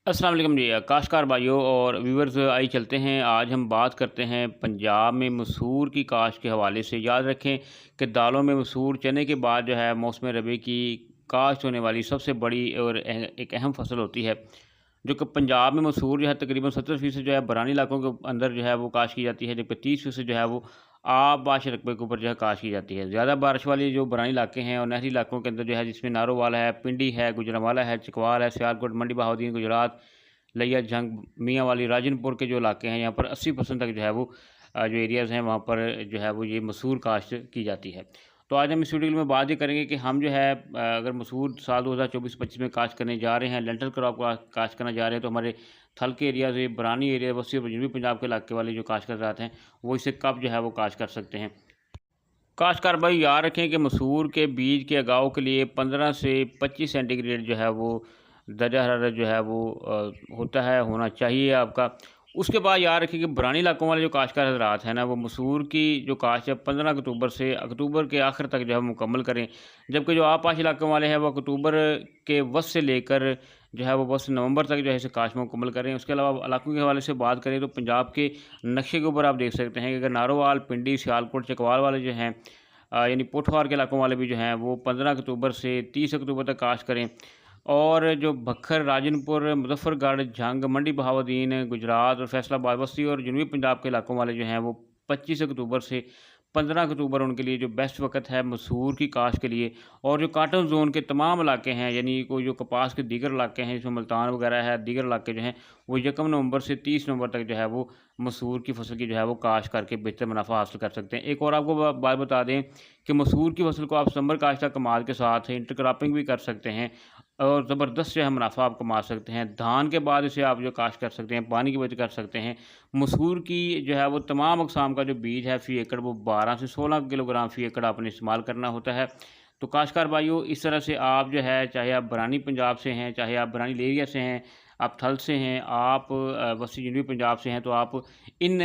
अस्सलाम वालेकुम जी, काश्तकार भाइयों और व्यूअर्स, आइए चलते हैं। आज हम बात करते हैं पंजाब में मसूर की काश्त के हवाले से। याद रखें कि दालों में मसूर चने के बाद जो है मौसम रबी की काश्त होने वाली सबसे बड़ी और एक अहम फसल होती है। जो कि पंजाब में मसूर जो है तकरीबन 70% जो है बरानी इलाकों के अंदर जो है वो काश्त की जाती है, जबकि 30% जो है वो आबाश रकबे के ऊपर जो है काश्त की जाती है। ज़्यादा बारिश वाली जो बरानी इलाके हैं और नहरी इलाकों के अंदर जो है, जिसमें नारोवाल है, पिंडी है, गुजरांवाला है, चकवाल है, सियालकोट, मंडी बहाउद्दीन, गुजरात, लिया जंग, मियाँ वाली, राजनपुर के जो इलाके हैं, यहाँ पर 80% तक जो है वो जो एरियाज़ हैं वहाँ पर जो है वो ये मसूर काश्त की जाती है। तो आज हम इस वीडियो में बात ये करेंगे कि हम जो है अगर मसूर साल 2024-25 में काश्त करने जा रहे हैं, लेंटल क्रॉप का काश्त करना जा रहे हैं, तो हमारे थल के एरियाज़, ये बरानी एरिया, वसी और जनूबी पंजाब के इलाके वाले जो काश्त कर रहे हैं, वो इसे कब जो है वो काश्त कर सकते हैं। काश्तकार भाई याद रखें कि मसूर के बीज के उगाव के लिए 15 से 25 सेंटीग्रेड जो है वो दर्जा हरारत जो है वो होता है, होना चाहिए आपका। उसके बाद याद रखें कि बरानी इलाकों वाले जो काश्तकार हज़रात हैं ना, वो मसूर की जो काश्त है 15 अक्टूबर से अक्टूबर के आखिर तक जो है मुकम्मल करें। जबकि जो आपाश इलाकों वाले हैं वो अक्टूबर के वस्त से लेकर जो है वो वस्त नवंबर तक जो है इसे काश्त मुकम्मल करें। उसके अलावा इलाकों के हवाले से बात करें तो पंजाब के नक्शे के ऊपर आप देख सकते हैं कि अगर नारोवाल, पिंडी, सियालकोट, चकवाल वाले जो हैं यानी पोठवार के इलाकों वाले भी जो हैं वो 15 अक्टूबर से 30 अक्टूबर तक काश्त करें। और जो बखर, राजनपुर, मुज़फ़्फ़रगढ़, जंग, मंडी बहाउद्दीन, गुजरात और फैसलाबाद, बस्ती और जनूबी पंजाब के इलाकों वाले जो हैं वो 25 अक्टूबर से 15 अक्टूबर उनके लिए जो बेस्ट वक़्त है मसूर की काश्त के लिए। और जो कॉटन ज़ोन के तमाम इलाके हैं, यानी कोई जो कपास के दीगर इलाके हैं, जिसमें मुल्तान वगैरह है, दीगर इलाके जो हैं, वो 1 नवंबर से 30 नवंबर तक जो है वो मसूर की फसल की जो है वो काश्त करके बेहतर मुनाफ़ा हासिल कर सकते हैं। एक और आपको बात बता दें कि मसूर की फसल को आप सितंबर काश्त का कमाल के साथ इंटरक्रॉपिंग भी कर सकते हैं और ज़बरदस्त जो है मुनाफ़ा आप कमा सकते हैं। धान के बाद इसे आप जो काश्त कर सकते हैं, पानी की बचत कर सकते हैं। मसूर की जो है वो तमाम अक़साम का जो बीज है फ़ी एकड़ वो 12 से 16 किलोग्राम फ़ी एकड़ आपने इस्तेमाल करना होता है। तो काश्तकार भाइयों, इस तरह से आप जो है, चाहे आप बरानी पंजाब से हैं, चाहे आप बरानी एरिया से हैं, आप थल से हैं, आप वसी जनूबी पंजाब से हैं, तो आप इन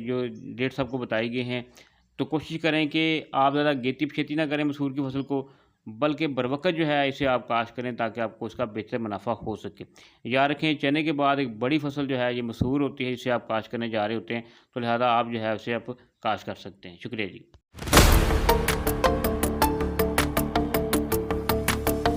जो डेट्स आपको बताए गए हैं, तो कोशिश करें कि आप ज़्यादा गेती-खेती ना करें मसूर की फसल को, बल्कि बरवक़्त जो है इसे आप काश्त करें ताकि आपको इसका बेहतर मुनाफ़ा हो सके। याद रखें चने के बाद एक बड़ी फसल जो है ये मसूर होती है, जिसे आप काश्त करने जा रहे होते हैं, तो लिहाज़ा आप जो है उसे आप काश्त कर सकते हैं। शुक्रिया जी।